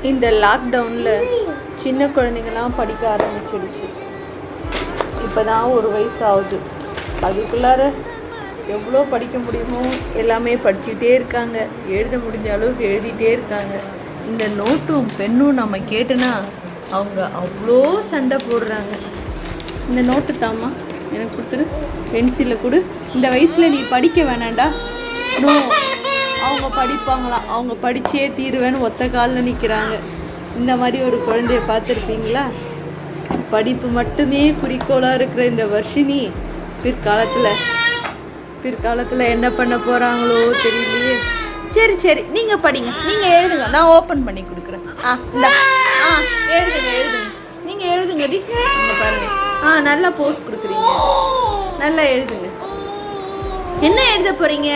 இந்த லாக்டவுனில் சின்ன குழந்தைங்களாம் படிக்க ஆரம்பிச்சிடுச்சு. இப்போ தான் 1 வயசு ஆகுது. அதுக்குள்ளார எவ்வளோ படிக்க முடியுமோ எல்லாமே படிச்சுட்டே இருக்காங்க. எழுத முடிஞ்ச அளவுக்கு எழுதிட்டே இருக்காங்க. இந்த நோட்டும் பெண்ணும் நம்ம கேட்டோன்னா அவங்க அவ்வளோ சண்டை போடுறாங்க. இந்த நோட்டு தாம்மா எனக்கு கொடுத்துரு, பென்சிலை கொடு, இந்த வயசில் நீ படிக்க வேணாண்டா. நோ, அவங்க படிப்பாங்களாம், அவங்க படித்தே தீருவேன்னு ஒத்த காலில் நிற்கிறாங்க. இந்த மாதிரி ஒரு குழந்தைய பார்த்துருப்பீங்களா? படிப்பு மட்டுமே குறிக்கோளாக இருக்கிற இந்த வர்ஷினி பிற்காலத்தில் என்ன பண்ண போகிறாங்களோ தெரியலையே. சரி நீங்கள் படிங்க, நீங்கள் எழுதுங்க, நான் ஓப்பன் பண்ணி கொடுக்குறேன். எழுதுங்க நீங்கள் எழுதுங்கடி. நீங்கள் பாருங்கள், நல்லா போஸ் கொடுக்குறீங்க, நல்லா எழுதுங்க. என்ன எழுத போகிறீங்க?